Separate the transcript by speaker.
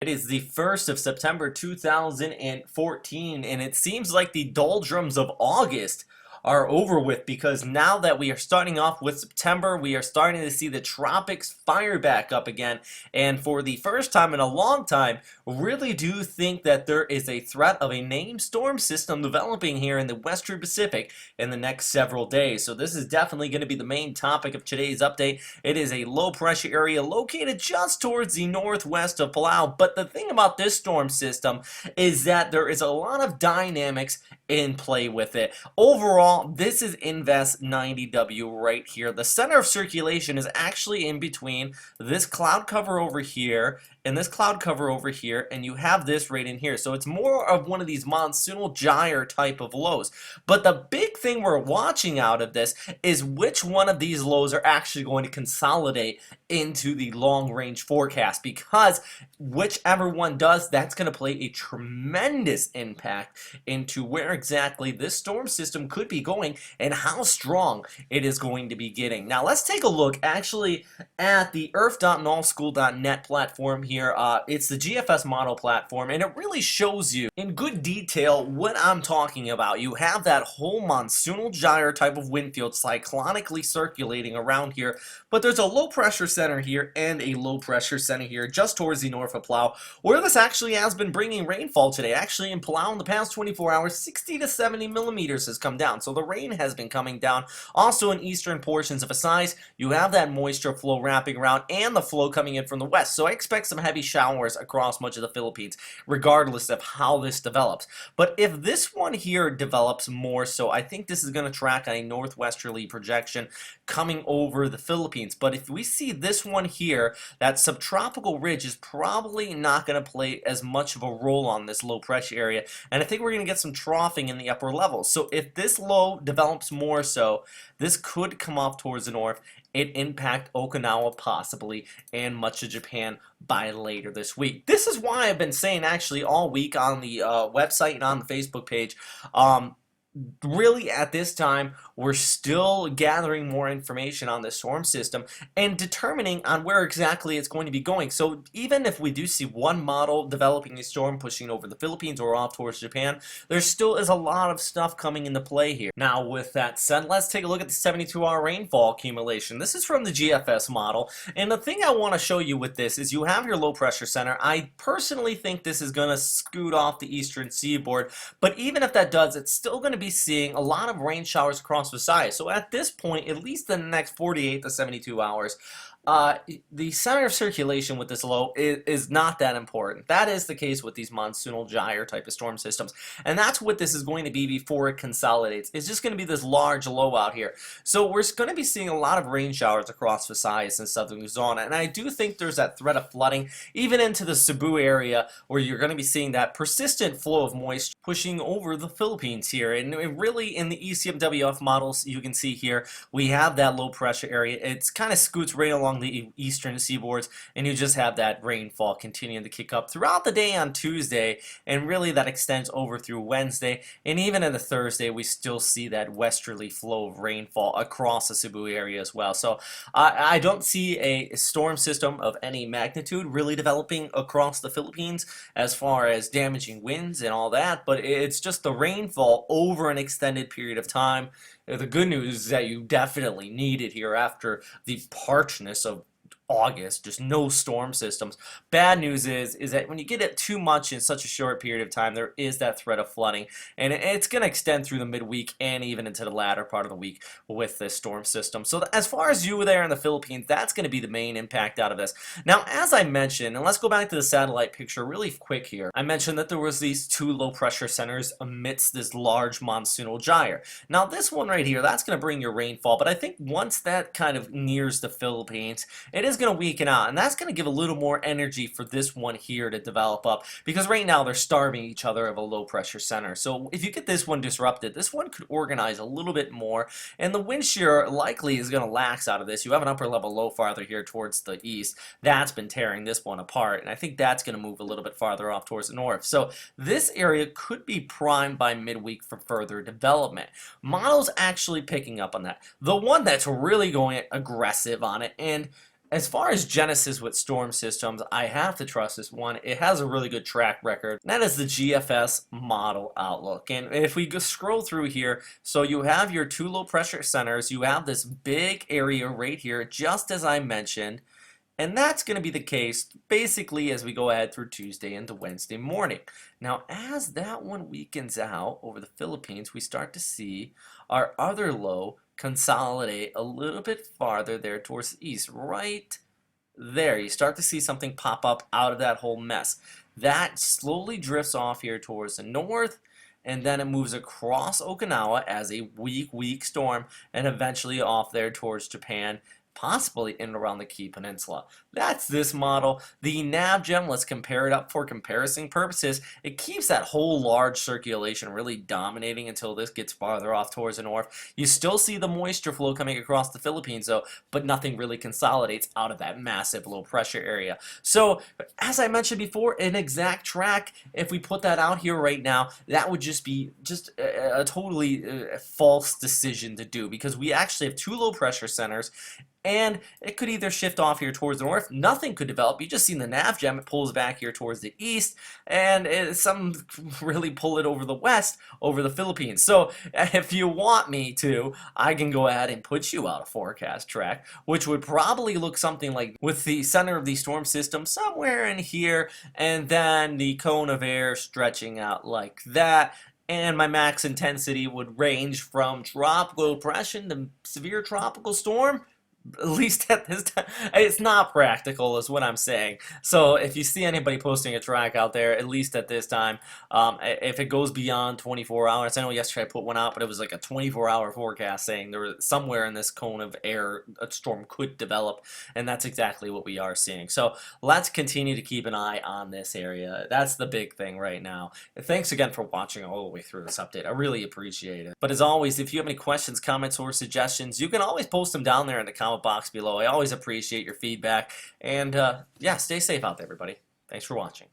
Speaker 1: It is the 1st of September 2014, and it seems like the doldrums of August are over with because now that we are starting off with September, we are starting to see the tropics fire back up again. And for the first time in a long time, really do think that there is a threat of a named storm system developing here in the Western Pacific in the next several days. So this is definitely going to be the main topic of today's update. It is a low pressure area located just towards the northwest of Palau. But the thing about this storm system is that there is a lot of dynamics in play with it. Overall, this is Invest 90W right here. The center of circulation is actually in between this cloud cover over here and this cloud cover over here, and you have this right in here. So it's more of one of these monsoonal gyre type of lows. But the big thing we're watching out of this is which one of these lows are actually going to consolidate into the long range forecast, because whichever one does, that's going to play a tremendous impact into where exactly this storm system could be going and how strong it is going to be getting. Now let's take a look actually at the earth.nullschool.net platform here. It's the GFS model platform, and it really shows you in good detail what I'm talking about. You have that whole monsoonal gyre type of wind field cyclonically circulating around here, but there's a low pressure center here and a low pressure center here just towards the north of Palau, where this actually has been bringing rainfall today. Actually in Palau in the past 24 hours, 60 to 70 millimeters has come down, so the rain has been coming down. Also in eastern portions of Visayas, you have that moisture flow wrapping around and the flow coming in from the west, so I expect some heavy showers across much of the Philippines regardless of how this develops. But if this one here develops more so, I think this is going to track on a northwesterly projection coming over the Philippines. But if we see this one here, that subtropical ridge is probably not going to play as much of a role on this low pressure area, and I think we're going to get some troughing in the upper levels. So if this low develops more so, this could come off towards the north and impact Okinawa possibly and much of Japan by later this week. This is why I've been saying actually all week on the website and on the Facebook page, really at this time we're still gathering more information on the storm system and determining on where exactly it's going to be going. So even if we do see one model developing a storm pushing over the Philippines or off towards Japan, there still is a lot of stuff coming into play here. Now with that said, let's take a look at the 72-hour rainfall accumulation. This is from the GFS model, and the thing I want to show you with this is you have your low pressure center. I personally think this is going to scoot off the eastern seaboard, but even if that does, it's still going to be seeing a lot of rain showers across Visayas. So at this point, at least in the next 48 to 72 hours, the center of circulation with this low is not that important. That is the case with these monsoonal gyre type of storm systems, and that's what this is going to be before it consolidates. It's just going to be this large low out here. So we're going to be seeing a lot of rain showers across Visayas and southern Luzon, and I do think there's that threat of flooding even into the Cebu area, where you're going to be seeing that persistent flow of moisture pushing over the Philippines here. And really in the ECMWF models, you can see here we have that low pressure area. It's kind of scoots right along the eastern seaboards, and you just have that rainfall continuing to kick up throughout the day on Tuesday, and really that extends over through Wednesday, and even in the Thursday we still see that westerly flow of rainfall across the Cebu area as well. So I don't see a storm system of any magnitude really developing across the Philippines as far as damaging winds and all that, but it's just the rainfall over an extended period of time. The good news is that you definitely need it here after the parchness of August, just no storm systems. Bad news is that when you get it too much in such a short period of time, there is that threat of flooding, and it's going to extend through the midweek and even into the latter part of the week with this storm system. So as far as you there in the Philippines, that's going to be the main impact out of this. Now, as I mentioned, and let's go back to the satellite picture really quick here. I mentioned that there was these two low pressure centers amidst this large monsoonal gyre. Now this one right here, that's going to bring your rainfall, but I think once that kind of nears the Philippines, it is going to weaken out, and that's going to give a little more energy for this one here to develop up, because right now they're starving each other of a low pressure center. So if you get this one disrupted, this one could organize a little bit more, and the wind shear likely is going to lax out of this. You have an upper level low farther here towards the east that's been tearing this one apart, and I think that's going to move a little bit farther off towards the north. So this area could be primed by midweek for further development. Models actually picking up on that. The one that's really going aggressive on it, and As far as Genesis with storm systems, I have to trust this one. It has a really good track record. That is the GFS model outlook. And if we go scroll through here, so you have your 2 low pressure centers, you have this big area right here, just as I mentioned. And that's going to be the case basically as we go ahead through Tuesday into Wednesday morning. Now, as that one weakens out over the Philippines, we start to see our other low consolidate a little bit farther there towards the east. Right there, you start to see something pop up out of that whole mess. That slowly drifts off here towards the north, and then it moves across Okinawa as a weak storm, and eventually off there towards Japan, possibly in and around the Kii Peninsula. That's this model. The NavGem, let's compare it up for comparison purposes. It keeps that whole large circulation really dominating until this gets farther off towards the north. You still see the moisture flow coming across the Philippines though, but nothing really consolidates out of that massive low pressure area. So as I mentioned before, an exact track, if we put that out here right now, that would just be a totally false decision to do, because we actually have 2 low pressure centers, and it could either shift off here towards the north. Nothing could develop. You just seen the NavGem. It pulls back here towards the east, and some really pull it over the west, over the Philippines. So if you want me to, I can go ahead and put you out a forecast track, which would probably look something like with the center of the storm system somewhere in here, and then the cone of air stretching out like that. And my max intensity would range from tropical depression to severe tropical storm. At least at this time, it's not practical is what I'm saying. So if you see anybody posting a track out there, at least at this time, if it goes beyond 24 hours, I know yesterday I put one out, but it was like a 24-hour forecast saying there was somewhere in this cone of air a storm could develop, and that's exactly what we are seeing. So let's continue to keep an eye on this area. That's the big thing right now. Thanks again for watching all the way through this update. I really appreciate it. But as always, if you have any questions, comments, or suggestions, you can always post them down there in the comment box below. I always appreciate your feedback, and yeah, stay safe out there, everybody. Thanks for watching.